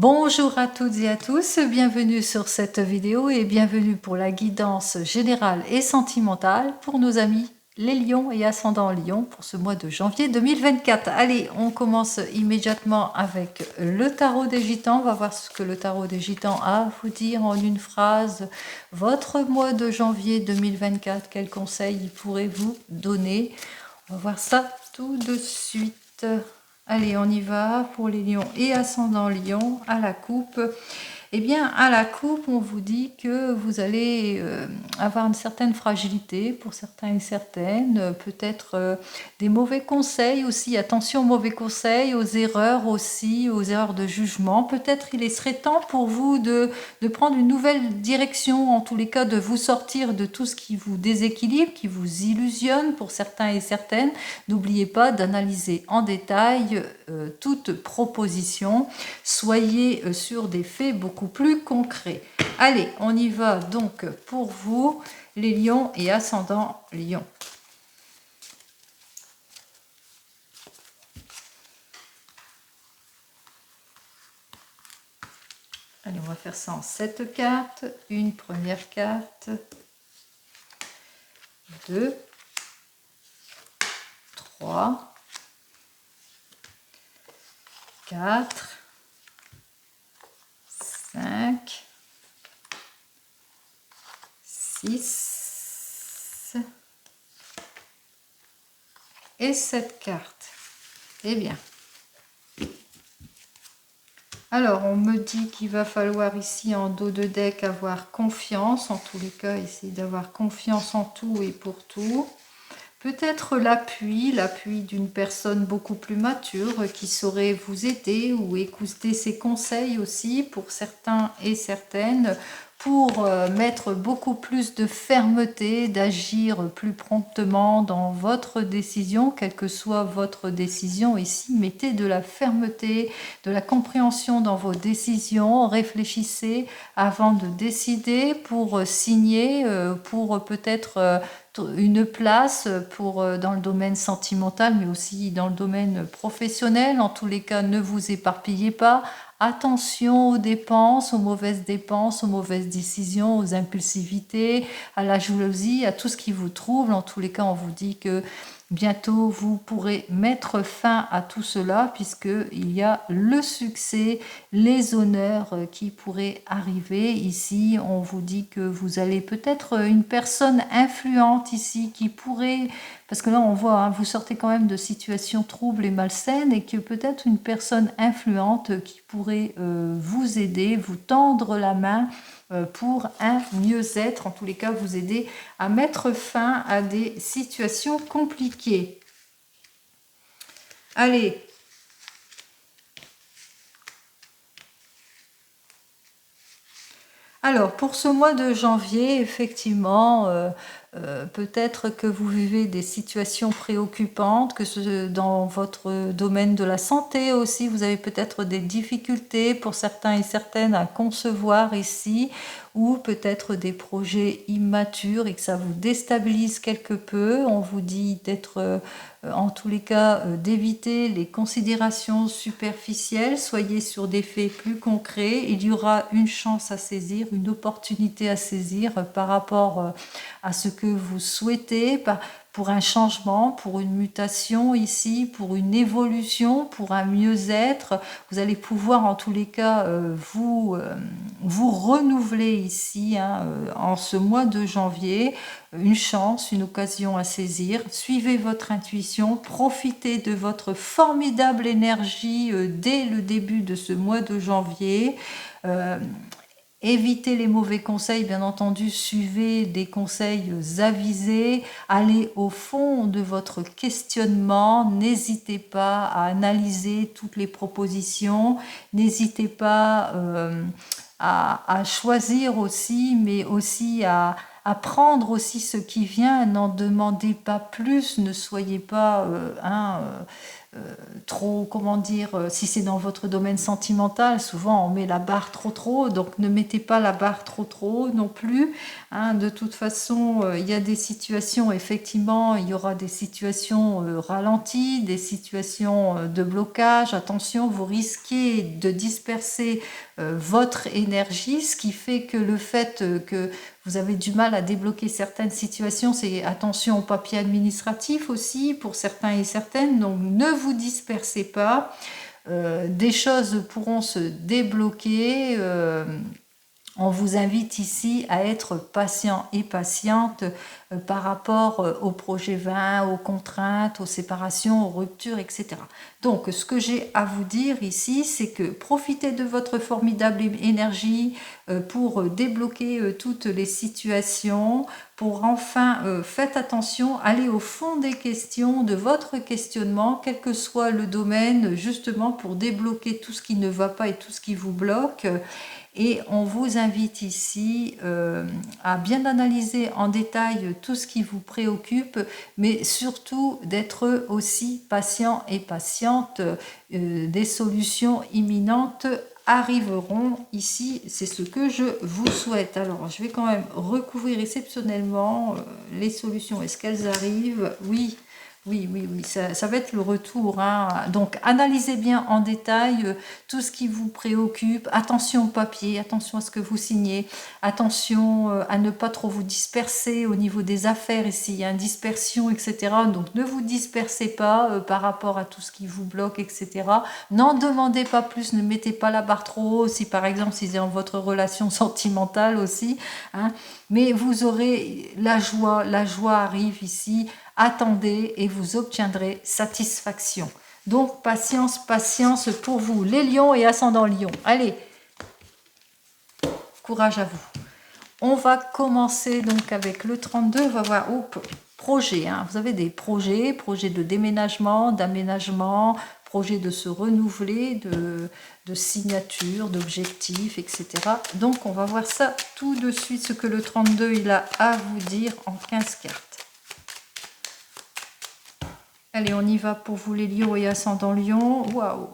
Bonjour à toutes et à tous, bienvenue sur cette vidéo et bienvenue pour la guidance générale et sentimentale pour nos amis les lions et ascendants lions pour ce mois de janvier 2024. Allez, on commence immédiatement avec le tarot des gitans. On va voir ce que le tarot des gitans a à vous dire en une phrase. Votre mois de janvier 2024, quels conseils il pourrait vous donner? On va voir ça tout de suite. Allez, on y va pour les lions et ascendant lion à la coupe. Eh bien, à la coupe, on vous dit que vous allez avoir une certaine fragilité pour certains et certaines, peut-être des mauvais conseils aussi, attention aux mauvais conseils, aux erreurs aussi, aux erreurs de jugement. Peut-être il serait temps pour vous de prendre une nouvelle direction, en tous les cas de vous sortir de tout ce qui vous déséquilibre, qui vous illusionne pour certains et certaines. N'oubliez pas d'analyser en détail toute proposition. Soyez sur des faits beaucoup plus concrets. Allez, on y va donc pour vous, les lions et ascendants lions. Allez, on va faire ça en 7 cartes. Une première carte, 2, 3, 4, 5, 6 et 7 cartes. Eh bien, alors on me dit qu'il va falloir ici en dos de deck avoir confiance, en tous les cas essayer d'avoir confiance en tout et pour tout. Peut-être l'appui d'une personne beaucoup plus mature qui saurait vous aider ou écouter ses conseils aussi pour certains et certaines, pour mettre beaucoup plus de fermeté, d'agir plus promptement dans votre décision, quelle que soit votre décision. Ici, mettez de la fermeté, de la compréhension dans vos décisions, réfléchissez avant de décider pour signer, pour peut-être une place pour dans le domaine sentimental, mais aussi dans le domaine professionnel. En tous les cas, ne vous éparpillez pas. Attention aux dépenses, aux mauvaises décisions, aux impulsivités, à la jalousie, à tout ce qui vous trouble. En tous les cas, on vous dit que bientôt vous pourrez mettre fin à tout cela, puisqu'il y a le succès, les honneurs qui pourraient arriver. Ici, on vous dit que vous allez peut-être une personne influente ici qui pourrait, parce que là on voit, hein, vous sortez quand même de situations troubles et malsaines, et que peut-être une personne influente qui pourrait vous aider, vous tendre la main pour un mieux-être, en tous les cas vous aider à mettre fin à des situations compliquées. Allez, alors pour ce mois de janvier, effectivement, peut-être que vous vivez des situations préoccupantes, que ce dans votre domaine de la santé aussi, vous avez peut-être des difficultés pour certains et certaines à concevoir ici, ou peut-être des projets immatures et que ça vous déstabilise quelque peu. On vous dit d'être, en tous les cas, d'éviter les considérations superficielles, soyez sur des faits plus concrets. Il y aura une chance à saisir, une opportunité à saisir par rapport à ce que vous souhaitez, pour un changement, pour une mutation ici, pour une évolution, pour un mieux-être. Vous allez pouvoir en tous les cas vous renouveler ici, hein, en ce mois de janvier. Une chance, une occasion à saisir. Suivez votre intuition, profitez de votre formidable énergie dès le début de ce mois de janvier. Évitez les mauvais conseils, bien entendu, suivez des conseils avisés, allez au fond de votre questionnement, n'hésitez pas à analyser toutes les propositions, n'hésitez pas à choisir aussi, mais aussi à prendre aussi ce qui vient, n'en demandez pas plus, ne soyez pas trop, comment dire, si c'est dans votre domaine sentimental, souvent on met la barre trop, donc ne mettez pas la barre trop non plus. Hein. De toute façon, il y a des situations, effectivement, il y aura des situations ralenties, des situations de blocage. Attention, vous risquez de disperser votre énergie, ce qui fait que le fait que vous avez du mal à débloquer certaines situations, c'est attention au papier administratif aussi pour certains et certaines, donc ne vous dispersez pas. Des choses pourront se débloquer. On vous invite ici à être patient et patiente par rapport au projet 20, aux contraintes, aux séparations, aux ruptures, etc. Donc, ce que j'ai à vous dire ici, c'est que profitez de votre formidable énergie pour débloquer toutes les situations, pour enfin, faites attention, allez au fond des questions, de votre questionnement, quel que soit le domaine, justement pour débloquer tout ce qui ne va pas et tout ce qui vous bloque. Et on vous invite ici à bien analyser en détail tout ce qui vous préoccupe, mais surtout d'être aussi patient et patiente. Des solutions imminentes arriveront ici, c'est ce que je vous souhaite. Alors, je vais quand même recouvrir exceptionnellement les solutions. Est-ce qu'elles arrivent? Oui. Oui, ça va être le retour. Hein. Donc, analysez bien en détail tout ce qui vous préoccupe. Attention au papier, attention à ce que vous signez. Attention à ne pas trop vous disperser au niveau des affaires ici. Il y a une dispersion, etc. Donc, ne vous dispersez pas par rapport à tout ce qui vous bloque, etc. N'en demandez pas plus, ne mettez pas la barre trop haut si, par exemple, si c'est dans votre relation sentimentale aussi. Hein. Mais vous aurez la joie arrive ici. Attendez et vous obtiendrez satisfaction. Donc, patience pour vous, les lions et ascendant lion. Allez, courage à vous. On va commencer donc avec le 32. On va voir projet. Hein. Vous avez des projets de déménagement, d'aménagement, projet de se renouveler, de signature, d'objectifs, etc. Donc, on va voir ça tout de suite, ce que le 32 il a à vous dire en 15 cartes. Allez, on y va pour vous les lions et ascendant lion. Waouh,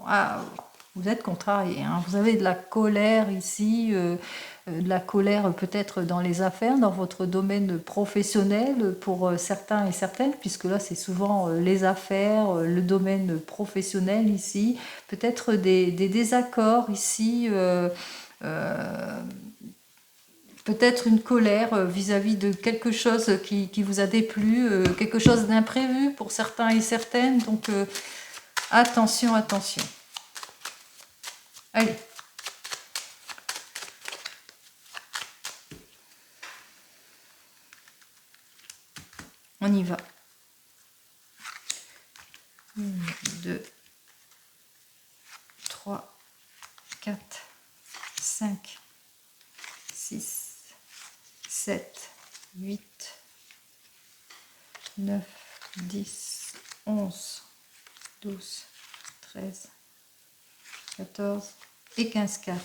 vous êtes contrariés. Hein. Vous avez de la colère ici, de la colère peut-être dans les affaires, dans votre domaine professionnel pour certains et certaines, puisque là c'est souvent les affaires, le domaine professionnel ici. Peut-être des désaccords ici. Peut-être une colère vis-à-vis de quelque chose qui vous a déplu, quelque chose d'imprévu pour certains et certaines. Donc, attention. Allez. On y va. 1, 2, 3, 4, 5, 6. 7, 8, 9, 10, 11, 12, 13, 14 et 15 cartes.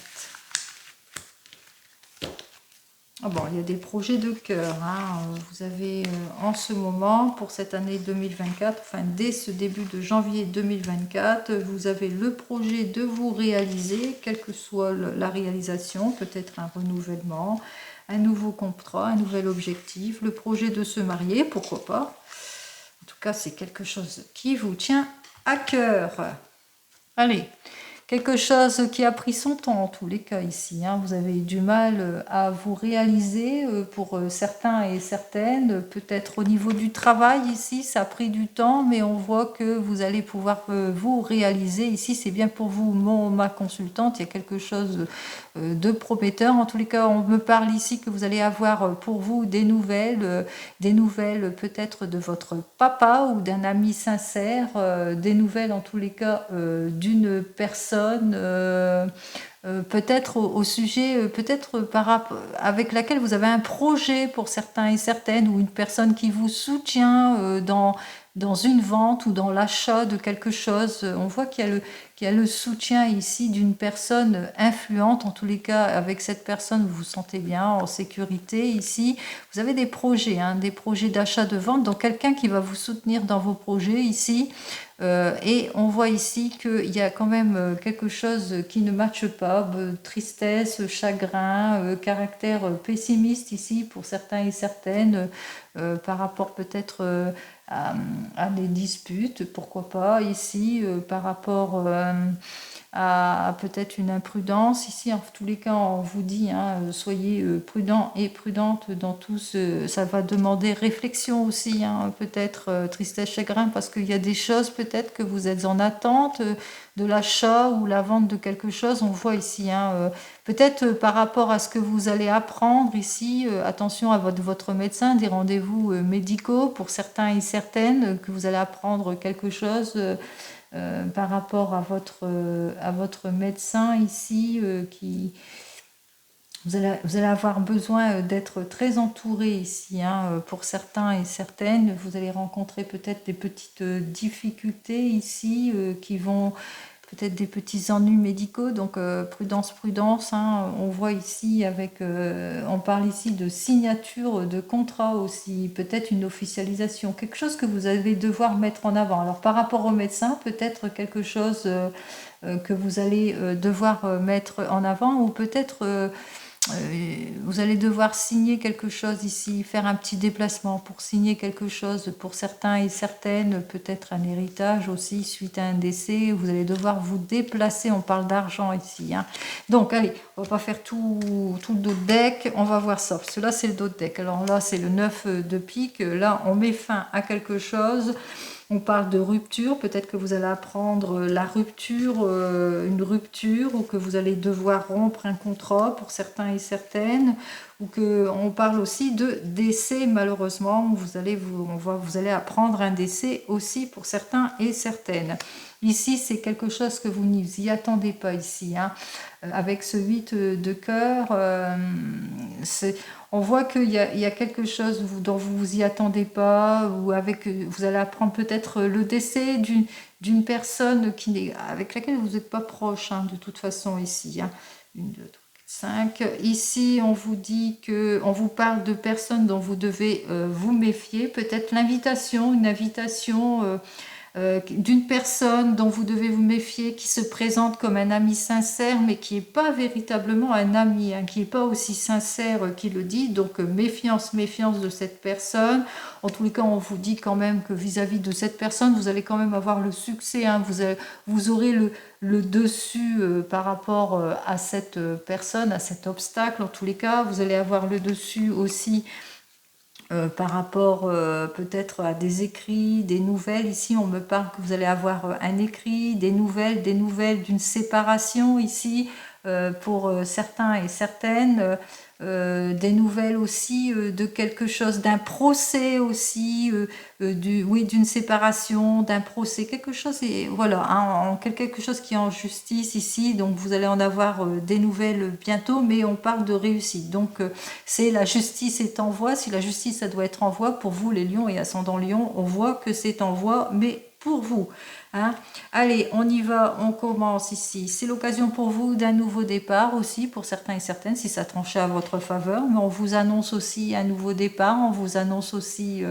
Oh bon, il y a des projets de cœur. Hein. Vous avez en ce moment, pour cette année 2024, enfin dès ce début de janvier 2024, vous avez le projet de vous réaliser, quelle que soit la réalisation, peut-être un renouvellement, un nouveau contrat, un nouvel objectif, le projet de se marier, pourquoi pas. En tout cas, c'est quelque chose qui vous tient à cœur. Allez, quelque chose qui a pris son temps en tous les cas ici. Hein. Vous avez eu du mal à vous réaliser pour certains et certaines. Peut-être au niveau du travail ici, ça a pris du temps, mais on voit que vous allez pouvoir vous réaliser. Ici, c'est bien pour vous, ma consultante. Il y a quelque chose de prometteur. En tous les cas, on me parle ici que vous allez avoir pour vous des nouvelles peut-être de votre papa ou d'un ami sincère, des nouvelles en tous les cas d'une personne peut-être au sujet, peut-être avec laquelle vous avez un projet pour certains et certaines, ou une personne qui vous soutient dans une vente ou dans l'achat de quelque chose. On voit qu'il y a le soutien ici d'une personne influente. En tous les cas, avec cette personne, vous vous sentez bien, en sécurité ici. Vous avez des projets d'achat, de vente, donc quelqu'un qui va vous soutenir dans vos projets ici. Et on voit ici qu'il y a quand même quelque chose qui ne matche pas, tristesse, chagrin, caractère pessimiste ici pour certains et certaines, par rapport peut-être à des disputes, pourquoi pas ici, par rapport à peut-être une imprudence. Ici, en tous les cas, on vous dit, hein, soyez prudents et prudentes dans tout ce... Ça va demander réflexion aussi, hein, peut-être tristesse, chagrin, parce qu'il y a des choses peut-être que vous êtes en attente de l'achat ou la vente de quelque chose. On voit ici, hein, peut-être par rapport à ce que vous allez apprendre ici, attention à votre médecin, des rendez-vous médicaux pour certains et certaines, que vous allez apprendre quelque chose par rapport à votre médecin ici, vous allez avoir besoin d'être très entouré ici, hein, pour certains et certaines. Vous allez rencontrer peut-être des petites difficultés ici qui vont peut-être des petits ennuis médicaux, donc prudence, prudence, hein. On voit ici on parle ici de signature de contrat aussi, peut-être une officialisation, quelque chose que vous allez devoir mettre en avant. Alors par rapport au médecin, peut-être quelque chose que vous allez devoir mettre en avant, ou peut-être vous allez devoir signer quelque chose ici, faire un petit déplacement pour signer quelque chose pour certains et certaines, peut-être un héritage aussi suite à un décès. Vous allez devoir vous déplacer, on parle d'argent ici, hein. Donc allez, on va pas faire tout le dos de deck, on va voir ça, parce que là c'est le dos de deck. Alors là c'est le 9 de pique, là on met fin à quelque chose. On parle de rupture, peut-être que vous allez apprendre la rupture, une rupture, ou que vous allez devoir rompre un contrat pour certains et certaines, ou que on parle aussi de décès malheureusement, vous allez apprendre un décès aussi pour certains et certaines. Ici, c'est quelque chose que vous n'y y attendez pas ici, hein. Avec ce 8 de cœur, on voit qu'il y a quelque chose dont vous vous y attendez pas, ou vous allez apprendre peut-être le décès d'une personne avec laquelle vous n'êtes pas proche, hein, de toute façon ici, hein. 1, 2, 3, 4, 5. Ici, on vous parle de personnes dont vous devez vous méfier. Peut-être une invitation d'une personne dont vous devez vous méfier, qui se présente comme un ami sincère, mais qui n'est pas véritablement un ami, hein, qui n'est pas aussi sincère qu'il le dit. Donc méfiance de cette personne. En tous les cas, on vous dit quand même que vis-à-vis de cette personne, vous allez quand même avoir le succès, hein. Vous aurez le dessus par rapport à cette personne, à cet obstacle. En tous les cas, vous allez avoir le dessus aussi par rapport peut-être à des écrits, des nouvelles. Ici, on me parle que vous allez avoir un écrit, des nouvelles d'une séparation ici, pour certains et certaines. Des nouvelles aussi de quelque chose, d'un procès aussi, oui, d'une séparation, d'un procès, quelque chose, et voilà, hein, quelque chose qui est en justice ici. Donc vous allez en avoir des nouvelles bientôt, mais on parle de réussite. Donc c'est la justice est en voie. Si la justice, ça doit être en voie pour vous les lions et ascendant lion, on voit que c'est en voie, mais pour vous, hein. Allez, on y va, on commence ici. C'est l'occasion pour vous d'un nouveau départ aussi, pour certains et certaines, si ça tranchait à votre faveur. Mais on vous annonce aussi un nouveau départ, on vous annonce aussi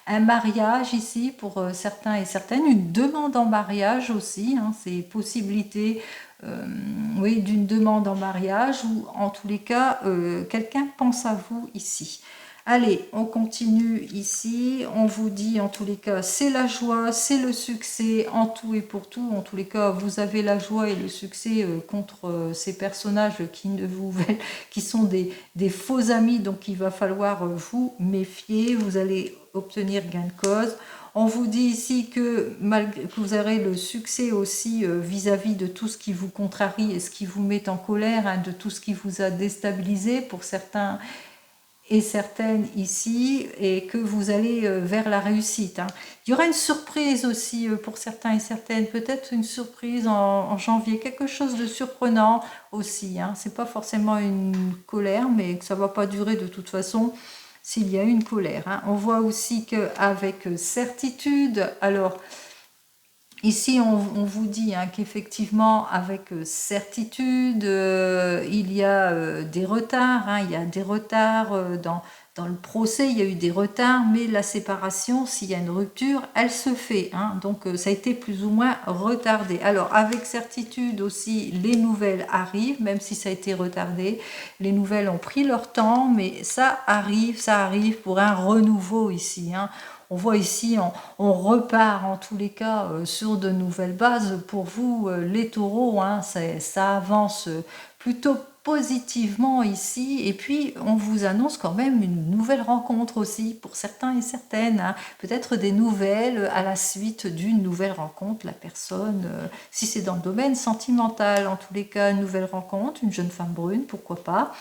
un mariage ici, pour certains et certaines. Une demande en mariage aussi, hein, c'est possibilité, oui, d'une demande en mariage, ou en tous les cas, quelqu'un pense à vous ici. Allez, on continue ici. On vous dit en tous les cas, c'est la joie, c'est le succès en tout et pour tout. En tous les cas, vous avez la joie et le succès contre ces personnages qui sont des faux amis. Donc il va falloir vous méfier. Vous allez obtenir gain de cause. On vous dit ici que vous aurez le succès aussi vis-à-vis de tout ce qui vous contrarie et ce qui vous met en colère, hein, de tout ce qui vous a déstabilisé pour certains et certaines ici, et que vous allez vers la réussite, hein. Il y aura une surprise aussi pour certains et certaines, peut-être une surprise en janvier, quelque chose de surprenant aussi, hein. C'est pas forcément une colère, mais que ça va pas durer de toute façon s'il y a une colère, hein. On voit aussi qu'avec certitude, alors Ici, on vous dit hein, qu'effectivement, avec certitude, il y a des retards. Hein, il y a des retards dans le procès, il y a eu des retards, mais la séparation, s'il y a une rupture, elle se fait. Hein, donc, ça a été plus ou moins retardé. Alors, avec certitude aussi, les nouvelles arrivent, même si ça a été retardé. Les nouvelles ont pris leur temps, mais ça arrive pour un renouveau ici. Hein. On voit ici, on repart en tous les cas sur de nouvelles bases. Pour vous, les taureaux, hein, ça avance plutôt positivement ici. Et puis, on vous annonce quand même une nouvelle rencontre aussi pour certains et certaines. Hein. Peut-être des nouvelles à la suite d'une nouvelle rencontre. La personne, si c'est dans le domaine sentimental, en tous les cas, une nouvelle rencontre, une jeune femme brune, pourquoi pas.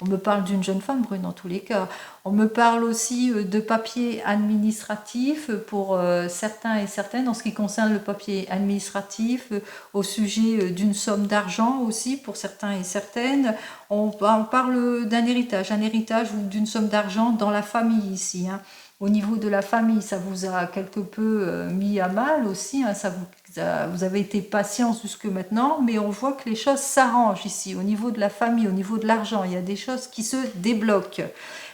On me parle d'une jeune femme brune en tous les cas. On me parle aussi de papier administratif pour certains et certaines en ce qui concerne le papier administratif au sujet d'une somme d'argent aussi pour certains et certaines. On parle d'un héritage ou d'une somme d'argent dans la famille ici. Hein. Au niveau de la famille, ça vous a quelque peu mis à mal aussi. Hein, vous avez été patient jusque maintenant, mais on voit que les choses s'arrangent ici. Au niveau de la famille, au niveau de l'argent, il y a des choses qui se débloquent.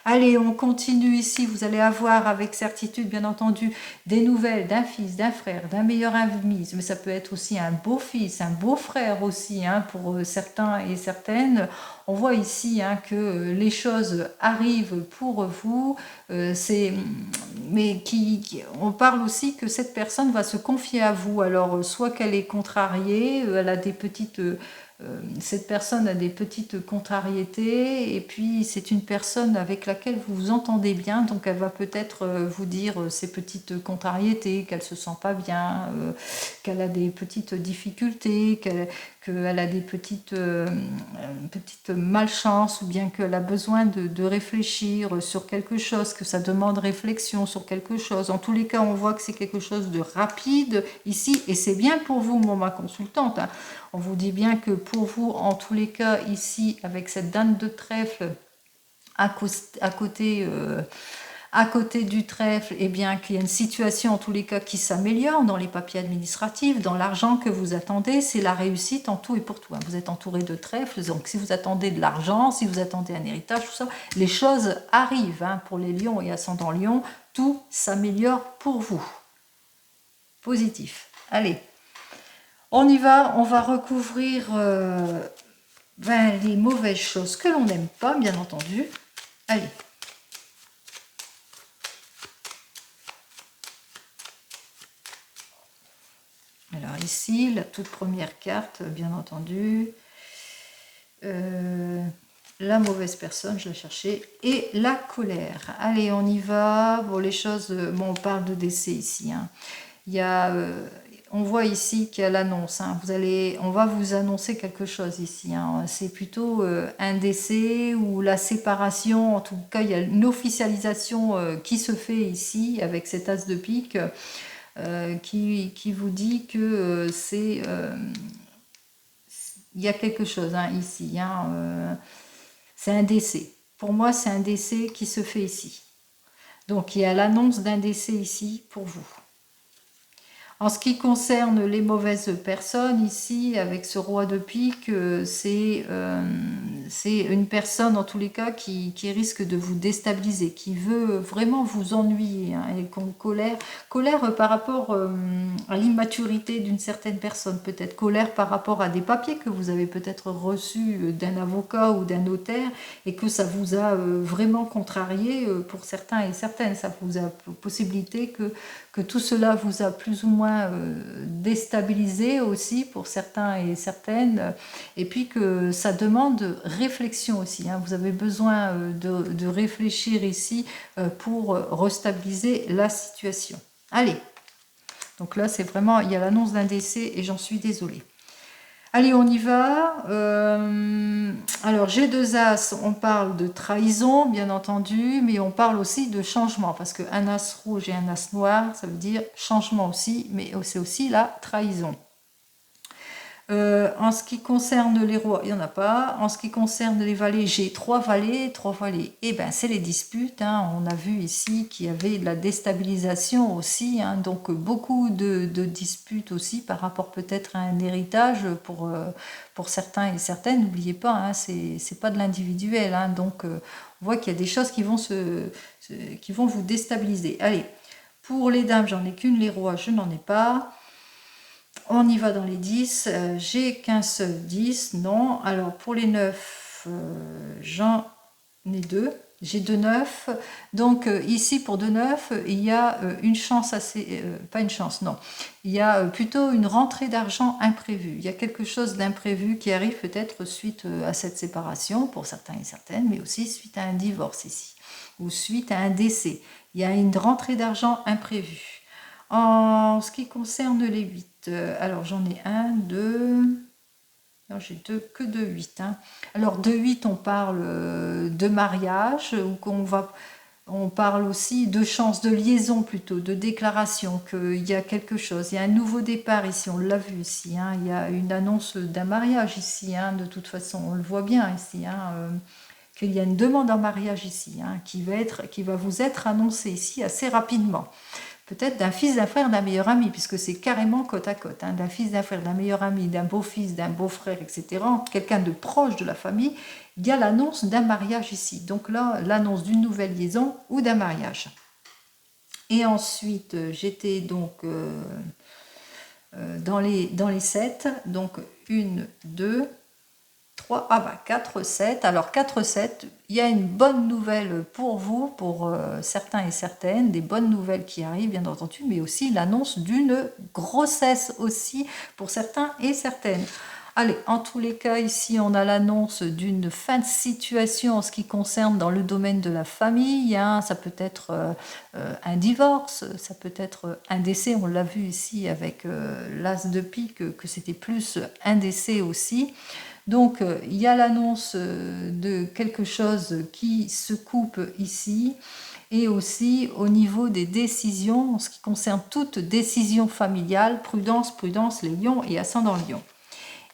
Allez, on continue ici. Vous allez avoir avec certitude, bien entendu, des nouvelles d'un fils, d'un frère, d'un meilleur ami. Mais ça peut être aussi un beau-fils, un beau-frère aussi, hein, pour certains et certaines. On voit ici hein, que les choses arrivent pour vous. Mais on parle aussi que cette personne va se confier à vous. Alors, soit qu'elle est contrariée, elle a des petites... cette personne a des petites contrariétés et puis c'est une personne avec laquelle vous vous entendez bien, donc elle va peut-être vous dire ses petites contrariétés, qu'elle se sent pas bien, qu'elle a des petites difficultés, qu'elle a des petites malchances ou bien qu'elle a besoin de réfléchir sur quelque chose, que ça demande réflexion sur quelque chose. En tous les cas, on voit que c'est quelque chose de rapide ici et c'est bien pour vous, ma consultante. Hein. On vous dit bien que pour vous, en tous les cas, ici, avec cette dame de trèfle à côté du trèfle, eh bien, qu'il y a une situation, en tous les cas, qui s'améliore dans les papiers administratifs, dans l'argent que vous attendez, c'est la réussite en tout et pour tout. Vous êtes entouré de trèfles, donc si vous attendez de l'argent, si vous attendez un héritage, tout ça, les choses arrivent. Hein, pour les lions et ascendants lions, tout s'améliore pour vous. Positif. Allez. On y va, on va recouvrir les mauvaises choses que l'on n'aime pas, bien entendu. Allez. Alors ici, la toute première carte, bien entendu. La mauvaise personne, je la cherchais. Et la colère. Allez, on y va. Bon, les choses... Bon, on parle de décès ici. Hein. Il y a... on voit ici qu'il y a l'annonce. Hein. On va vous annoncer quelque chose ici. Hein. C'est plutôt un décès ou la séparation. En tout cas, il y a une officialisation qui se fait ici avec cet as de pique qui vous dit que c'est... il y a quelque chose hein, ici. Hein. C'est un décès. Pour moi, c'est un décès qui se fait ici. Donc, il y a l'annonce d'un décès ici pour vous. En ce qui concerne les mauvaises personnes, ici, avec ce roi de pique, c'est une personne, en tous les cas, qui risque de vous déstabiliser, qui veut vraiment vous ennuyer, hein, et colère par rapport à l'immaturité d'une certaine personne, peut-être colère par rapport à des papiers que vous avez peut-être reçus d'un avocat ou d'un notaire, et que ça vous a vraiment contrarié pour certains et certaines. Ça vous a possibilité que tout cela vous a plus ou moins déstabilisé aussi pour certains et certaines, et puis que ça demande réflexion aussi. Hein. Vous avez besoin de réfléchir ici pour restabiliser la situation. Allez, donc là c'est vraiment, il y a l'annonce d'un décès et j'en suis désolée. Allez, on y va. Alors, j'ai deux as, on parle de trahison, bien entendu, mais on parle aussi de changement, parce qu'un as rouge et un as noir, ça veut dire changement aussi, mais c'est aussi la trahison. En ce qui concerne les rois, il n'y en a pas. En ce qui concerne les valets, j'ai trois valets, trois valets. Eh bien, c'est les disputes. Hein. On a vu ici qu'il y avait de la déstabilisation aussi. Hein. Donc, beaucoup de disputes aussi par rapport peut-être à un héritage pour certains et certaines. N'oubliez pas, hein, c'est pas de l'individuel. Hein. Donc, on voit qu'il y a des choses qui qui vont vous déstabiliser. Allez, pour les dames, j'en ai qu'une. Les rois, je n'en ai pas. On y va dans les 10. J'ai qu'un seul 10, non. Alors pour les 9, j'en ai deux. J'ai deux 9. Donc ici pour deux 9, il y a une chance assez... pas une chance, non. Il y a plutôt une rentrée d'argent imprévue. Il y a quelque chose d'imprévu qui arrive peut-être suite à cette séparation, pour certains et certaines, mais aussi suite à un divorce ici, ou suite à un décès. Il y a une rentrée d'argent imprévue. En ce qui concerne les 8, alors j'en ai un, deux, non j'ai que de 8. Hein. Alors de 8 on parle de mariage, ou on parle aussi de chance, de liaison plutôt, de déclaration, qu'il y a quelque chose, il y a un nouveau départ ici, on l'a vu ici, hein, il y a une annonce d'un mariage ici, hein, de toute façon, on le voit bien ici, hein, qu'il y a une demande en mariage ici, hein, qui va vous être annoncée ici assez rapidement. Peut-être d'un fils, d'un frère, d'un meilleur ami, puisque c'est carrément côte à côte, hein, d'un fils, d'un frère, d'un meilleur ami, d'un beau-fils, d'un beau-frère, etc., quelqu'un de proche de la famille, il y a l'annonce d'un mariage ici. Donc là, l'annonce d'une nouvelle liaison ou d'un mariage. Et ensuite, j'étais donc dans les 7, donc 1, 2, 3, 4, 7. Alors 4, 7, il y a une bonne nouvelle pour vous, pour certains et certaines, des bonnes nouvelles qui arrivent bien entendu, mais aussi l'annonce d'une grossesse aussi pour certains et certaines. Allez, en tous les cas, ici, on a l'annonce d'une fin de situation en ce qui concerne dans le domaine de la famille. Hein. Ça peut être un divorce, ça peut être un décès. On l'a vu ici avec l'as de pique, que c'était plus un décès aussi. Donc, il y a l'annonce de quelque chose qui se coupe ici. Et aussi au niveau des décisions, en ce qui concerne toute décision familiale, prudence, prudence, les lions et ascendant lion.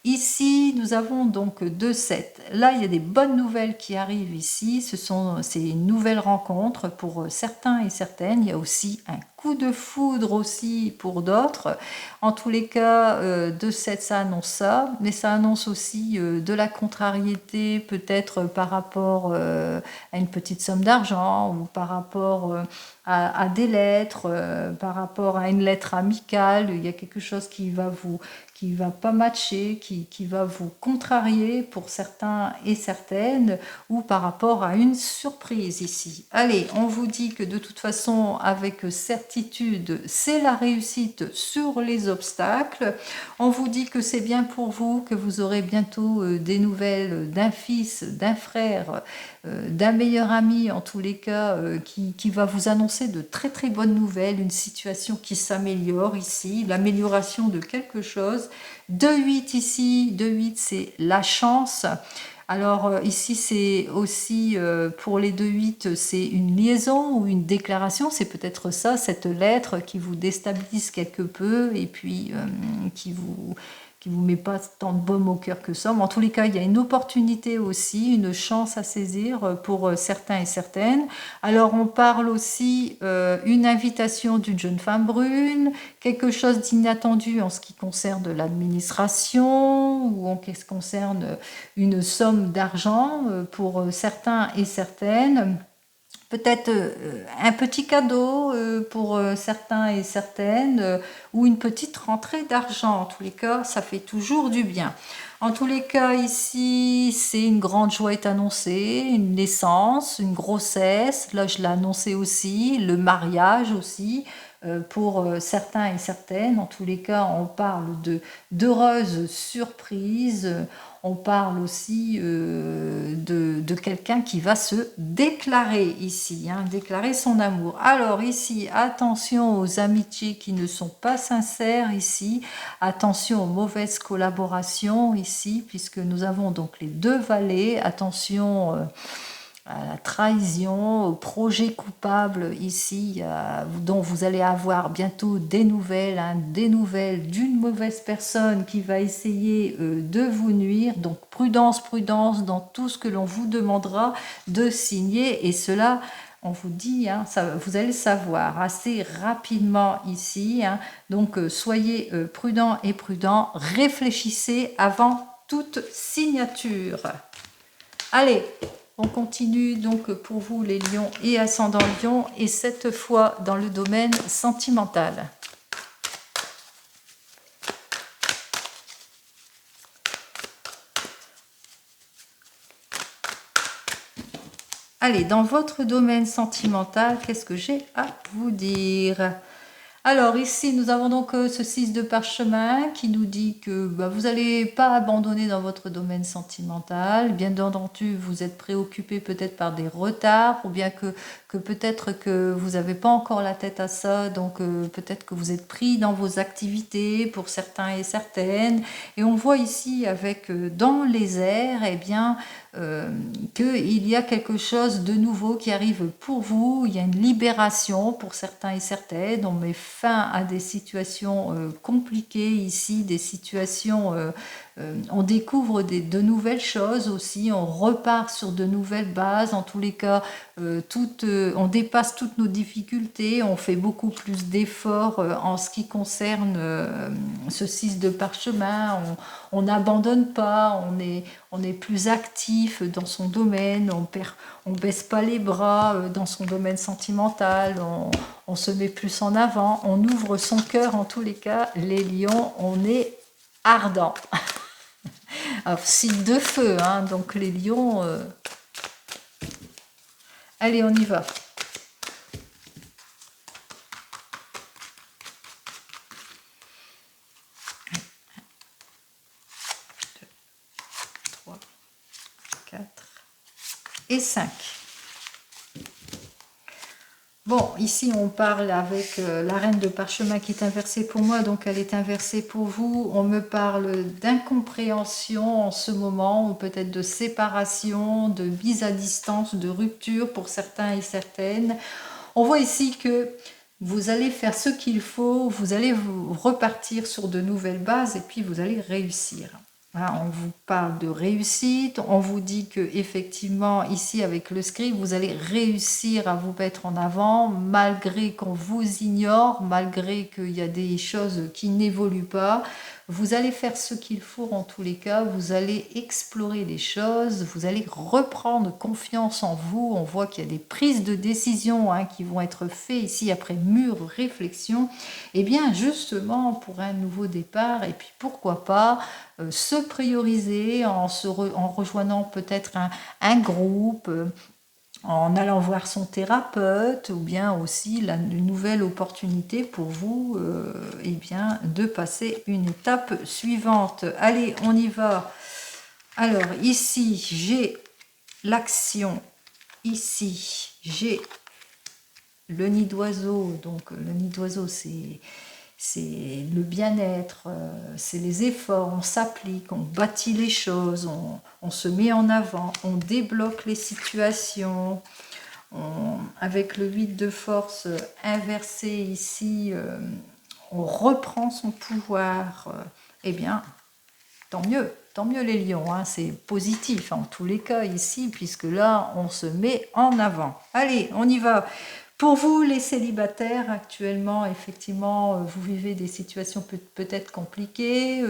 Ici, nous avons donc 2 7. Là, il y a des bonnes nouvelles qui arrivent ici. C'est une nouvelle rencontre pour certains et certaines. Il y a aussi un coup de foudre aussi pour d'autres. En tous les cas, 2 7, ça annonce ça. Mais ça annonce aussi de la contrariété, peut-être par rapport à une petite somme d'argent ou par rapport à des lettres, par rapport à une lettre amicale. Il y a quelque chose qui va pas matcher, qui va vous contrarier pour certains et certaines, ou par rapport à une surprise ici. Allez, on vous dit que de toute façon, avec certitude, c'est la réussite sur les obstacles. On vous dit que c'est bien pour vous, que vous aurez bientôt des nouvelles d'un fils, d'un frère, d'un meilleur ami, en tous les cas, qui va vous annoncer de très très bonnes nouvelles, une situation qui s'améliore ici, l'amélioration de quelque chose. 2-8 ici, 2-8 c'est la chance. Alors ici c'est aussi pour les 2-8 c'est une liaison ou une déclaration, c'est peut-être ça, cette lettre qui vous déstabilise quelque peu et puis qui vous met pas tant de baume au cœur que ça. Mais en tous les cas, il y a une opportunité aussi, une chance à saisir pour certains et certaines. Alors, on parle aussi une invitation d'une jeune femme brune, quelque chose d'inattendu en ce qui concerne l'administration ou en ce qui concerne une somme d'argent pour certains et certaines. Peut-être un petit cadeau pour certains et certaines, ou une petite rentrée d'argent. En tous les cas, ça fait toujours du bien. En tous les cas, ici, c'est une grande joie est annoncée, une naissance, une grossesse. Là, je l'ai annoncé aussi, le mariage aussi. Pour certains et certaines, en tous les cas, on parle d'heureuses surprises. On parle aussi de quelqu'un qui va se déclarer ici, hein, déclarer son amour. Alors ici, attention aux amitiés qui ne sont pas sincères ici, attention aux mauvaises collaborations ici, puisque nous avons donc les 2 valets, attention à la trahison, au projet coupable ici, dont vous allez avoir bientôt des nouvelles, hein, des nouvelles d'une mauvaise personne qui va essayer de vous nuire. Donc prudence, prudence dans tout ce que l'on vous demandera de signer, et cela, on vous dit, hein, ça, vous allez le savoir assez rapidement ici. Hein. Donc soyez prudents et prudents, réfléchissez avant toute signature. Allez, on continue donc pour vous les lions et ascendant lion, et cette fois dans le domaine sentimental. Allez, dans votre domaine sentimental, qu'est-ce que j'ai à vous dire ? Alors ici, nous avons donc ce 6 de parchemin qui nous dit que vous n'allez pas abandonner dans votre domaine sentimental. Bien entendu, vous êtes préoccupé peut-être par des retards, ou bien que peut-être que vous n'avez pas encore la tête à ça, donc peut-être que vous êtes pris dans vos activités pour certains et certaines. Et on voit ici avec dans les airs, eh bien, qu'il y a quelque chose de nouveau qui arrive pour vous. Il y a une libération pour certains et certaines. On met fin à des situations compliquées ici, des situations... on découvre de nouvelles choses aussi, on repart sur de nouvelles bases. En tous les cas, on dépasse toutes nos difficultés, on fait beaucoup plus d'efforts en ce qui concerne ce 6 de parchemin. On n'abandonne pas, on est plus actif dans son domaine, on baisse pas les bras dans son domaine sentimental, on se met plus en avant, on ouvre son cœur. En tous les cas, les lions, on est ardent. Alors, signe de feu, hein, donc les lions... Allez, on y va. Et 5. Bon, ici on parle avec la reine de parchemin qui est inversée pour moi, donc elle est inversée pour vous. On me parle d'incompréhension en ce moment, ou peut-être de séparation, de mise à distance, de rupture pour certains et certaines. On voit ici que vous allez faire ce qu'il faut, vous allez vous repartir sur de nouvelles bases, et puis vous allez réussir. Voilà, on vous parle de réussite, on vous dit que effectivement ici avec le scribe, vous allez réussir à vous mettre en avant malgré qu'on vous ignore, malgré qu'il y a des choses qui n'évoluent pas. Vous allez faire ce qu'il faut en tous les cas, vous allez explorer les choses, vous allez reprendre confiance en vous. On voit qu'il y a des prises de décision qui vont être faites ici après mûre réflexion. Et bien justement pour un nouveau départ, et puis pourquoi pas se prioriser en rejoignant peut-être un groupe, en allant voir son thérapeute, ou bien aussi une nouvelle opportunité pour vous eh bien, de passer une étape suivante. Allez, on y va. Alors ici, j'ai l'action. Ici, j'ai le nid d'oiseau. Donc le nid d'oiseau, c'est le bien-être, c'est les efforts, on s'applique, on bâtit les choses, on se met en avant, on débloque les situations. Avec le 8 de force inversé ici, on reprend son pouvoir. Eh bien, tant mieux les lions, hein, c'est positif en tous les cas ici, puisque là, on se met en avant. Allez, on y va. Pour vous, les célibataires, actuellement, effectivement, vous vivez des situations peut-être compliquées,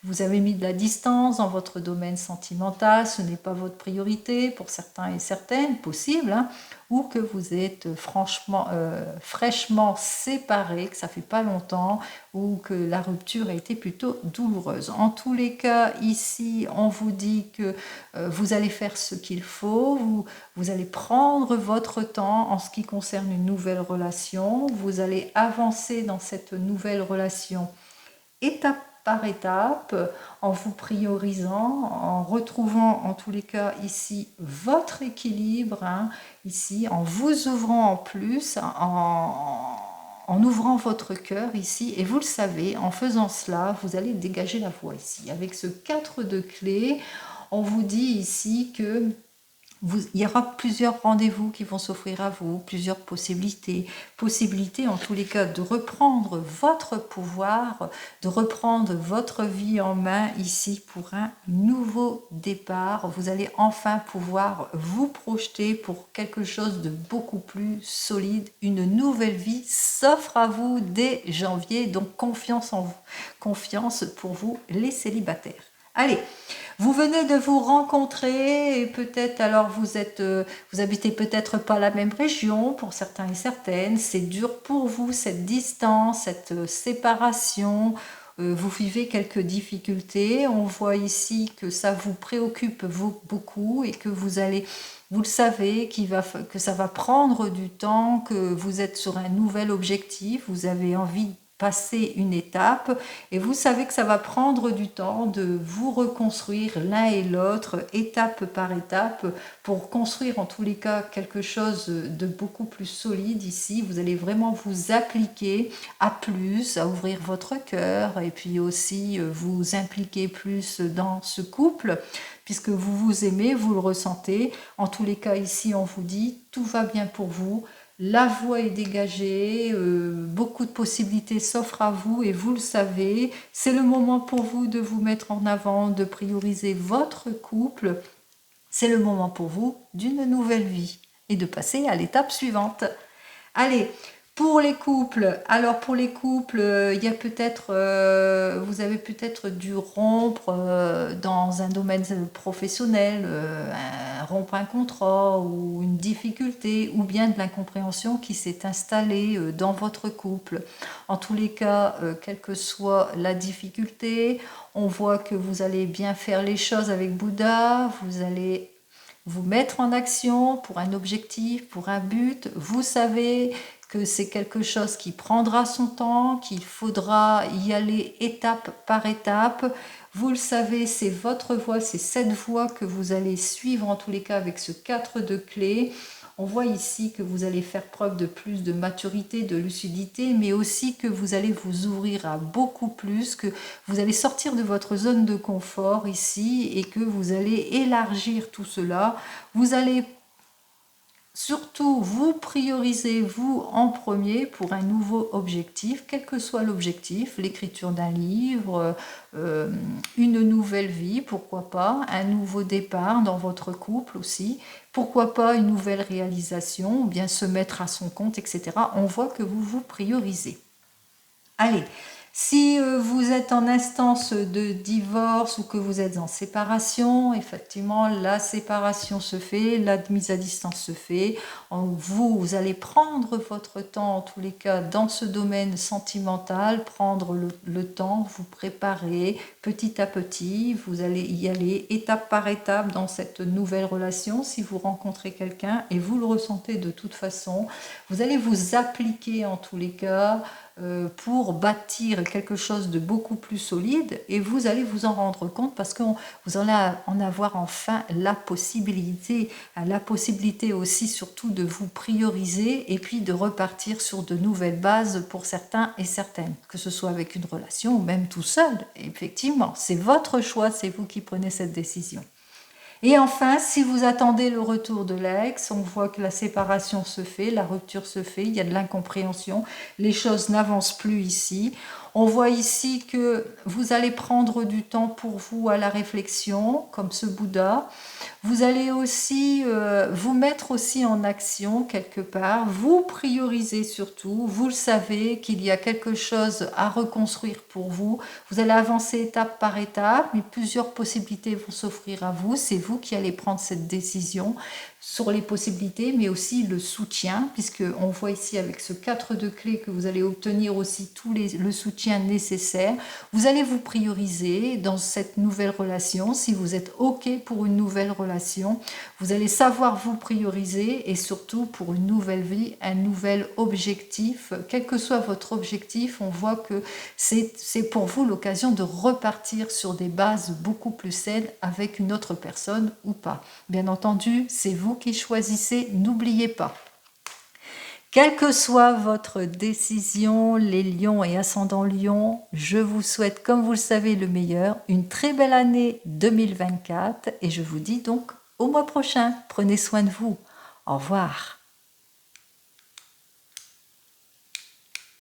vous avez mis de la distance dans votre domaine sentimental, ce n'est pas votre priorité pour certains et certaines, possible, hein, ou que vous êtes fraîchement séparés, que ça fait pas longtemps, ou que la rupture a été plutôt douloureuse. En tous les cas, ici, on vous dit que vous allez faire ce qu'il faut, vous allez prendre votre temps en ce qui concerne une nouvelle relation, vous allez avancer dans cette nouvelle relation étape par étape, en vous priorisant, en retrouvant en tous les cas ici votre équilibre, hein, ici en vous ouvrant en plus, en ouvrant votre cœur ici, et vous le savez, en faisant cela, vous allez dégager la voie ici. Avec ce 4 de clés, on vous dit ici que il y aura plusieurs rendez-vous qui vont s'offrir à vous, plusieurs possibilités. Possibilités en tous les cas de reprendre votre pouvoir, de reprendre votre vie en main ici pour un nouveau départ. Vous allez enfin pouvoir vous projeter pour quelque chose de beaucoup plus solide. Une nouvelle vie s'offre à vous dès janvier, donc confiance en vous. Confiance pour vous les célibataires. Allez, vous venez de vous rencontrer et peut-être alors vous habitez peut-être pas la même région pour certains et certaines. C'est dur pour vous cette distance, cette séparation. Vous vivez quelques difficultés. On voit ici que ça vous préoccupe beaucoup et que vous le savez, que ça va prendre du temps, que vous êtes sur un nouvel objectif. Vous avez envie de passer une étape et vous savez que ça va prendre du temps de vous reconstruire l'un et l'autre étape par étape pour construire en tous les cas quelque chose de beaucoup plus solide ici. Vous allez vraiment vous appliquer à plus, à ouvrir votre cœur et puis aussi vous impliquer plus dans ce couple puisque vous vous aimez, vous le ressentez. En tous les cas ici on vous dit tout va bien pour vous. La voie est dégagée, beaucoup de possibilités s'offrent à vous et vous le savez. C'est le moment pour vous de vous mettre en avant, de prioriser votre couple. C'est le moment pour vous d'une nouvelle vie et de passer à l'étape suivante. Allez, pour les couples, alors pour les couples, il y a peut-être, vous avez peut-être dû rompre dans un domaine professionnel, rompre un contrat ou une difficulté ou bien de l'incompréhension qui s'est installée dans votre couple. En tous les cas, quelle que soit la difficulté, on voit que vous allez bien faire les choses avec Bouddha, vous allez vous mettre en action pour un objectif, pour un but. Vous savez que c'est quelque chose qui prendra son temps, qu'il faudra y aller étape par étape. Vous le savez, c'est votre voie, c'est cette voie que vous allez suivre en tous les cas avec ce 4 de clé. On voit ici que vous allez faire preuve de plus de maturité, de lucidité, mais aussi que vous allez vous ouvrir à beaucoup plus, que vous allez sortir de votre zone de confort ici et que vous allez élargir tout cela. Vous allez surtout vous priorisez vous en premier pour un nouveau objectif, quel que soit l'objectif, l'écriture d'un livre, une nouvelle vie, pourquoi pas, un nouveau départ dans votre couple aussi, pourquoi pas une nouvelle réalisation, ou bien se mettre à son compte, etc. On voit que vous vous priorisez. Allez, si vous êtes en instance de divorce ou que vous êtes en séparation, effectivement, la séparation se fait, la mise à distance se fait. Vous allez prendre votre temps, en tous les cas, dans ce domaine sentimental, prendre le temps, vous préparer petit à petit. Vous allez y aller étape par étape dans cette nouvelle relation. Si vous rencontrez quelqu'un et vous le ressentez de toute façon, vous allez vous appliquer, en tous les cas, pour bâtir quelque chose de beaucoup plus solide et vous allez vous en rendre compte parce que vous allez en avoir enfin la possibilité aussi surtout de vous prioriser et puis de repartir sur de nouvelles bases pour certains et certaines, que ce soit avec une relation ou même tout seul. Effectivement, c'est votre choix, c'est vous qui prenez cette décision. Et enfin, si vous attendez le retour de l'ex, on voit que la séparation se fait, la rupture se fait, il y a de l'incompréhension, les choses n'avancent plus ici. On voit ici que vous allez prendre du temps pour vous à la réflexion, comme ce Bouddha. Vous allez aussi vous mettre aussi en action quelque part, vous prioriser surtout, vous le savez qu'il y a quelque chose à reconstruire pour vous. Vous allez avancer étape par étape, mais plusieurs possibilités vont s'offrir à vous. C'est vous qui allez prendre cette décision sur les possibilités, mais aussi le soutien, puisqu'on voit ici avec ce 4 de clés que vous allez obtenir aussi le soutien nécessaire. Vous allez vous prioriser dans cette nouvelle relation. Si vous êtes OK pour une nouvelle relation, vous allez savoir vous prioriser et surtout pour une nouvelle vie, un nouvel objectif. Quel que soit votre objectif, on voit que c'est pour vous l'occasion de repartir sur des bases beaucoup plus saines avec une autre personne ou pas. Bien entendu, c'est vous qui choisissez, n'oubliez pas. Quelle que soit votre décision, les lions et ascendants lions, je vous souhaite, comme vous le savez, le meilleur, une très belle année 2024 et je vous dis donc au mois prochain. Prenez soin de vous. Au revoir.